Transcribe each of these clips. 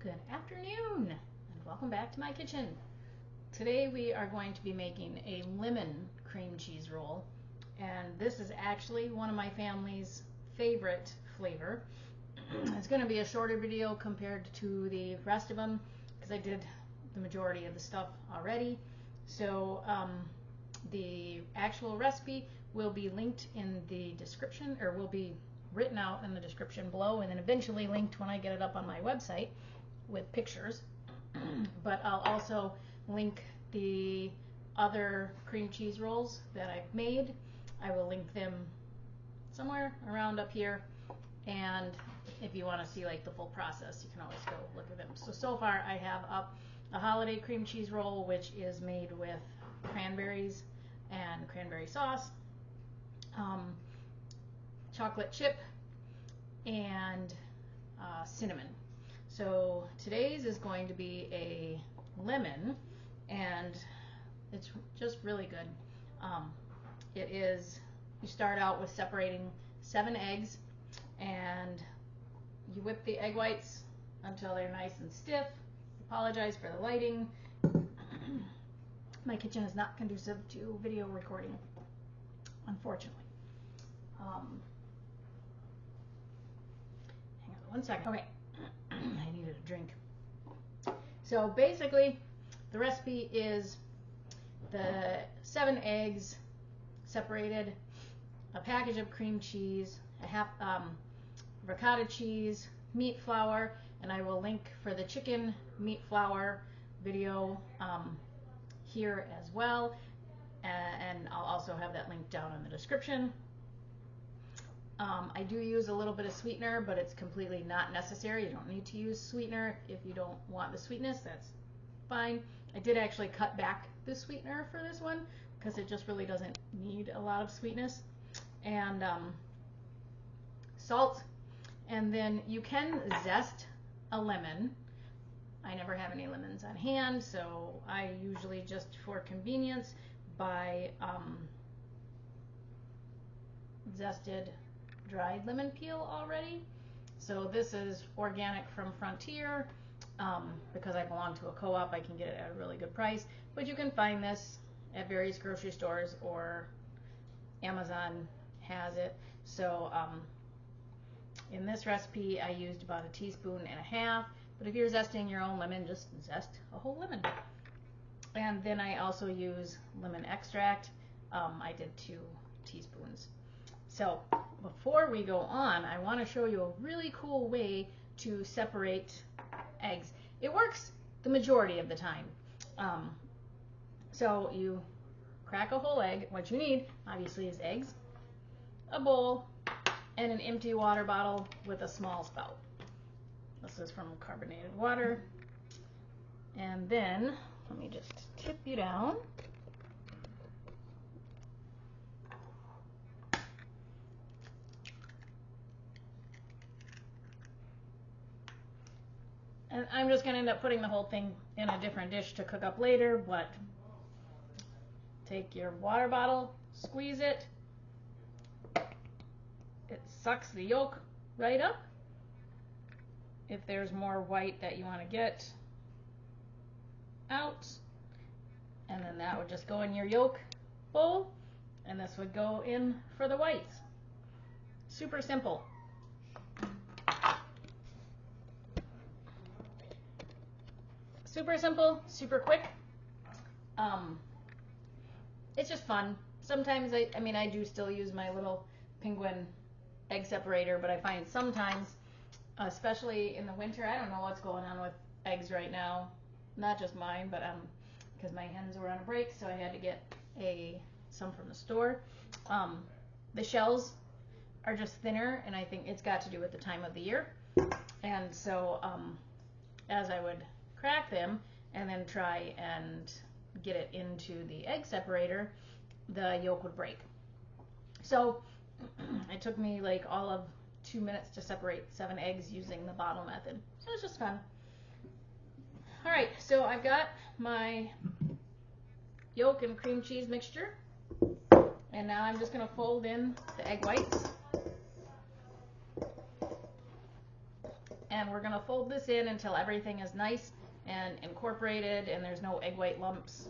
Good afternoon and welcome back to my kitchen. Today we are going to be making a lemon cream cheese roll, and this is actually one of my family's favorite flavor. It's going to be a shorter video compared to the rest of them because I did the majority of the stuff already. So the actual recipe will be linked in the description, or will be written out in the description below, and then eventually linked when I get it up on my website with pictures. But I'll also link the other cream cheese rolls that I've made. I will link them somewhere around up here, and if you want to see like the full process, you can always go look at them. So far I have up a holiday cream cheese roll, which is made with cranberries and cranberry sauce, chocolate chip, and cinnamon. So today's is going to be a lemon, and it's just really good. It is, you start out with separating 7 eggs, and you whip the egg whites until they're nice and stiff. Apologize for the lighting. My kitchen is not conducive to video recording, unfortunately. Hang on one second. Okay. I needed a drink. So basically, the recipe is the 7 eggs separated, a package of cream cheese, a half ricotta cheese, meat flour, and I will link for the chicken meat flour video here as well, and I'll also have that link down in the description. I do use a little bit of sweetener, but it's completely not necessary. You don't need to use sweetener if you don't want the sweetness. That's fine. I did actually cut back the sweetener for this one because it just really doesn't need a lot of sweetness. And salt, and then you can zest a lemon. I never have any lemons on hand, so I usually just, for convenience, buy zested dried lemon peel already. So this is organic from Frontier. Because I belong to a co-op, I can get it at a really good price, but you can find this at various grocery stores, or Amazon has it. So in this recipe I used about 1.5 teaspoons, but if you're zesting your own lemon, just zest a whole lemon. And then I also use lemon extract. I did 2 teaspoons. So before we go on, I want to show you a really cool way to separate eggs. It works the majority of the time. So you crack a whole egg. What you need, obviously, is eggs, a bowl, and an empty water bottle with a small spout. This is from carbonated water. And then, let me just tip you down. And I'm just going to end up putting the whole thing in a different dish to cook up later, but take your water bottle, squeeze it. It sucks the yolk right up. If there's more white that you want to get out, and then that would just go in your yolk bowl, and this would go in for the whites. Super simple. Super simple, super quick. It's just fun. Sometimes I mean I do still use my little penguin egg separator, but I find sometimes, especially in the winter, I don't know what's going on with eggs right now. Not just mine, but because my hens were on a break, so I had to get some from the store. The shells are just thinner, and I think it's got to do with the time of the year. And so as I would crack them and then try and get it into the egg separator, the yolk would break. So it took me like all of 2 minutes to separate 7 eggs using the bottle method. So it's just fun. All right, so I've got my yolk and cream cheese mixture, and now I'm just going to fold in the egg whites. and we're going to fold this in until everything is nice and incorporated and there's no egg white lumps.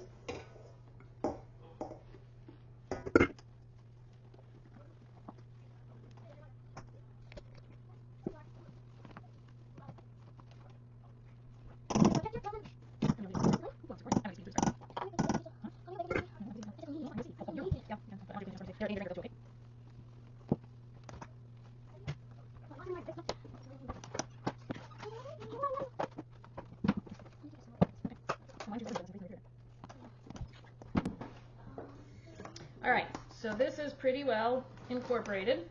All right, so this is pretty well incorporated,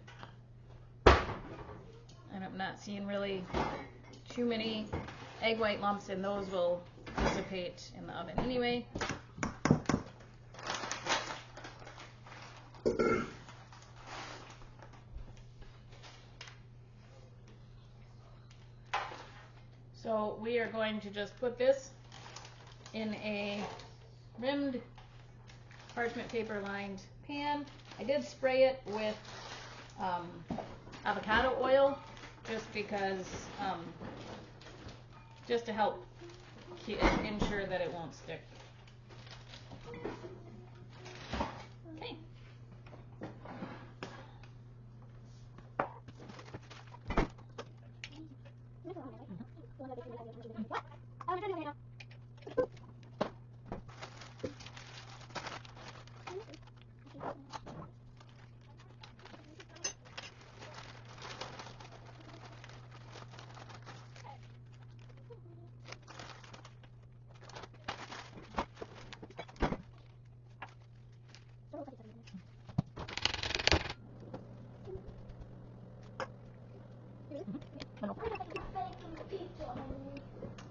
and I'm not seeing really too many egg white lumps, and those will dissipate in the oven anyway. So we are going to just put this in a rimmed parchment paper lined pan. I did spray it with avocado oil just because, just to help ensure that it won't stick. Okay.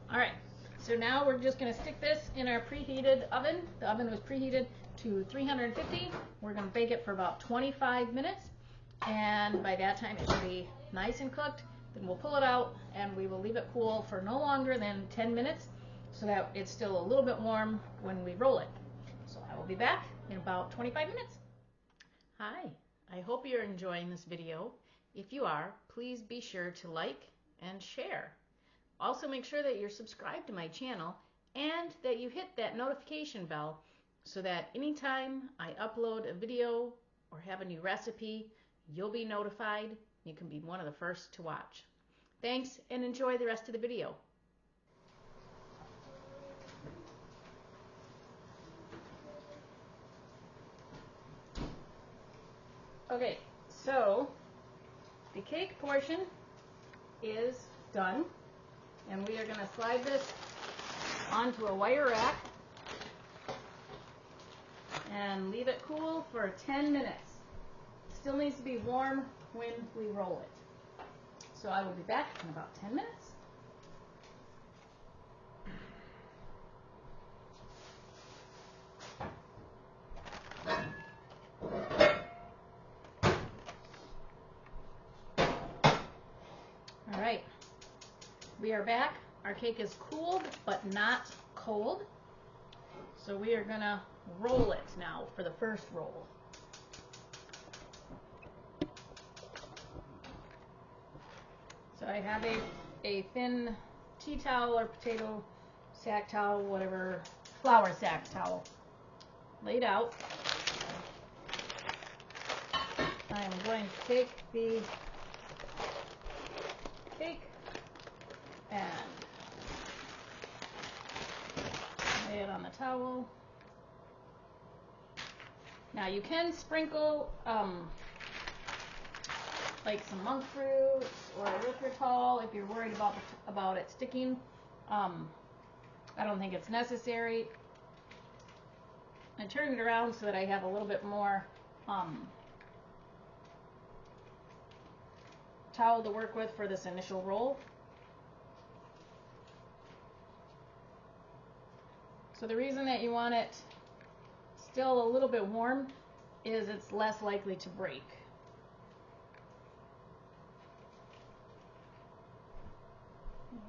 All right, so now we're just going to stick this in our preheated oven. The oven was preheated to 350. We're going to bake it for about 25 minutes, and by that time it should be nice and cooked. Then we'll pull it out and we will leave it cool for no longer than 10 minutes so that it's still a little bit warm when we roll it. So I will be back in about 25 minutes. Hi, I hope you're enjoying this video. If you are, please be sure to like and share. Also make sure that you're subscribed to my channel and that you hit that notification bell so that anytime I upload a video or have a new recipe, you'll be notified. You can be one of the first to watch. Thanks, and enjoy the rest of the video. Okay, so the cake portion is done, and we are going to slide this onto a wire rack and leave it cool for 10 minutes. It still needs to be warm when we roll it. So I will be back in about 10 minutes. All right, we are back. Our cake is cooled but not cold. So we are gonna roll it now for the first roll. So I have a thin tea towel or potato sack towel, whatever, flour sack towel laid out. I am going to take the cake and lay it on the towel. Now you can sprinkle like some monk fruit or erythritol if you're worried about it sticking. I don't think it's necessary. I turn it around so that I have a little bit more towel to work with for this initial roll. So the reason that you want it still a little bit warm is it's less likely to break.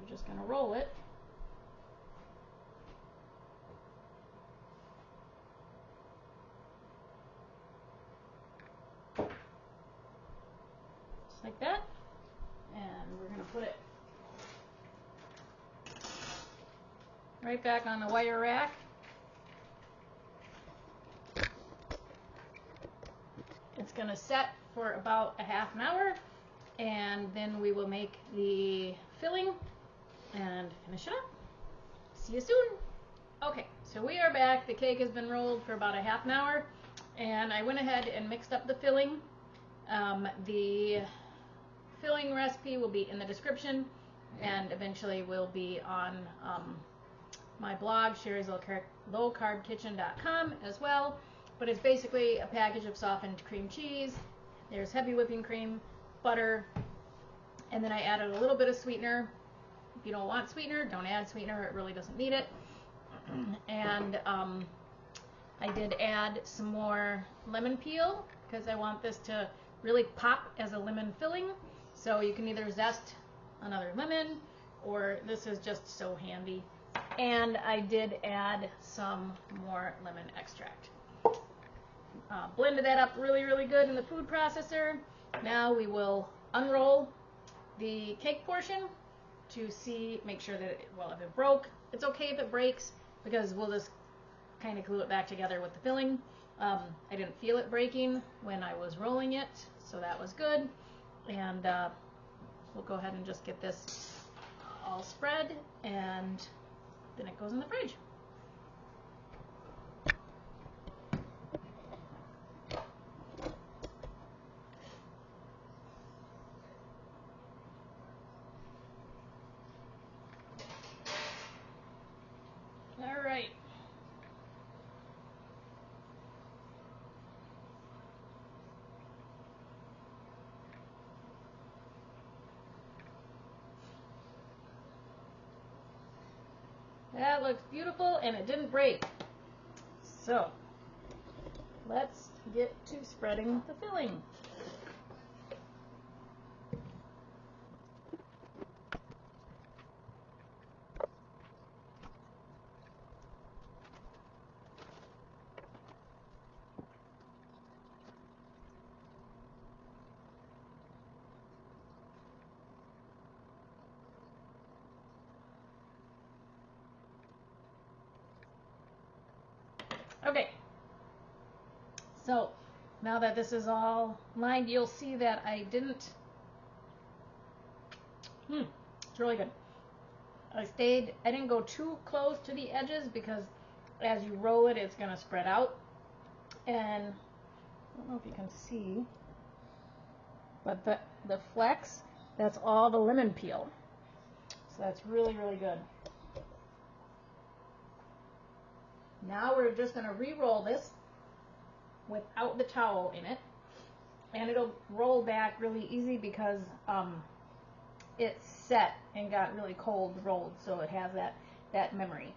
We're just going to roll it. Just like that. And we're going to put it right back on the wire rack. It's going to set for about a half an hour, and then we will make the filling and finish it up. See you soon. Okay, so we are back. The cake has been rolled for about a half an hour, and I went ahead and mixed up the filling. The filling recipe will be in the description, and eventually will be on my blog, Shari'sLowCarbKitchen.com as well. But it's basically a package of softened cream cheese. There's heavy whipping cream, butter, and then I added a little bit of sweetener. If you don't want sweetener, don't add sweetener. It really doesn't need it. And I did add some more lemon peel because I want this to really pop as a lemon filling. So you can either zest another lemon, or this is just so handy. And I did add some more lemon extract. Blended that up really, really good in the food processor. Now we will unroll the cake portion to make sure that, if it broke, it's okay if it breaks, because we'll just kind of glue it back together with the filling. I didn't feel it breaking when I was rolling it, so that was good. And we'll go ahead and just get this all spread, and then it goes in the fridge. All right. That looks beautiful, and it didn't break. So let's get to spreading the filling. Okay, so now that this is all lined, you'll see that I didn't, it's really good. I didn't go too close to the edges, because as you roll it, it's going to spread out. And I don't know if you can see, but the flecks, that's all the lemon peel. So that's really, really good. Now we're just going to re-roll this without the towel in it, and it'll roll back really easy because it's set and got really cold rolled, so it has that memory.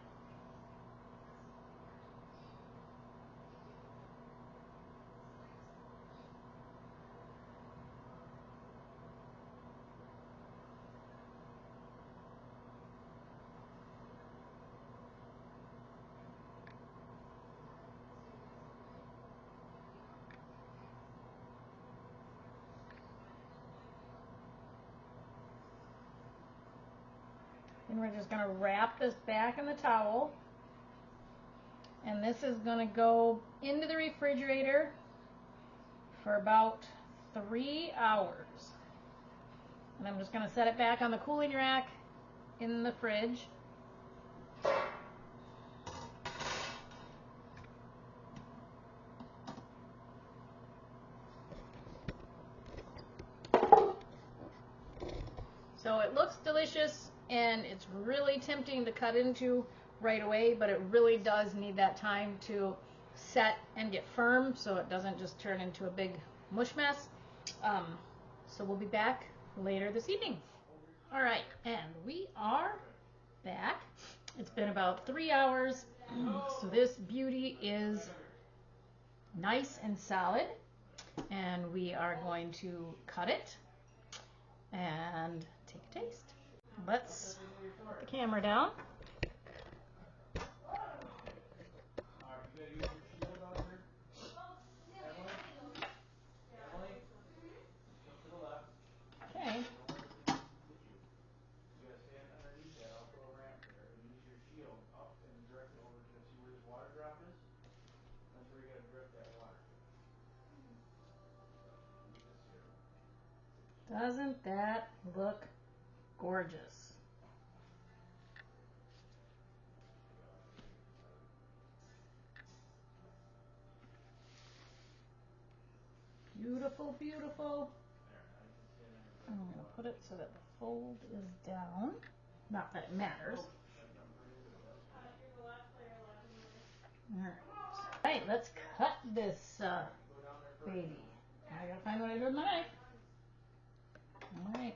And we're just going to wrap this back in the towel. And this is going to go into the refrigerator for about 3 hours. And I'm just going to set it back on the cooling rack in the fridge. So it looks delicious, and it's really tempting to cut into right away, but it really does need that time to set and get firm so it doesn't just turn into a big mush mess. So we'll be back later this evening. All right, and we are back. It's been about 3 hours, so this beauty is nice and solid, and we are going to cut it and take a taste. Let's put the camera down. Okay. Doesn't that look gorgeous? Beautiful, beautiful. I'm going to put it so that the fold is down. Not that it matters. All right, let's cut this baby. I gotta find what I do with my knife. All right.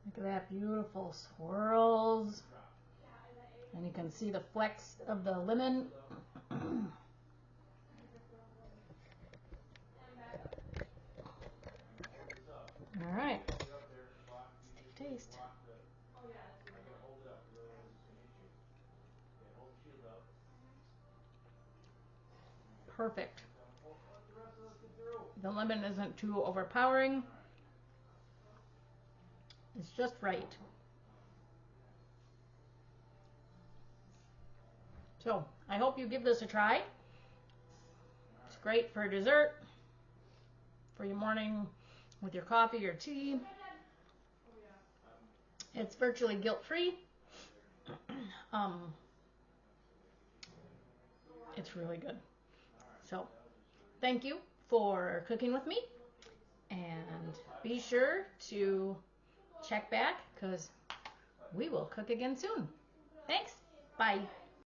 Look at that, beautiful swirls. And you can see the flecks of the lemon. All right. Taste. Perfect. The lemon isn't too overpowering. It's just right. So, I hope you give this a try. It's great for dessert, for your morning with your coffee or tea. It's virtually guilt-free. It's really good. So, thank you for cooking with me. And be sure to check back because we will cook again soon. Thanks. Bye.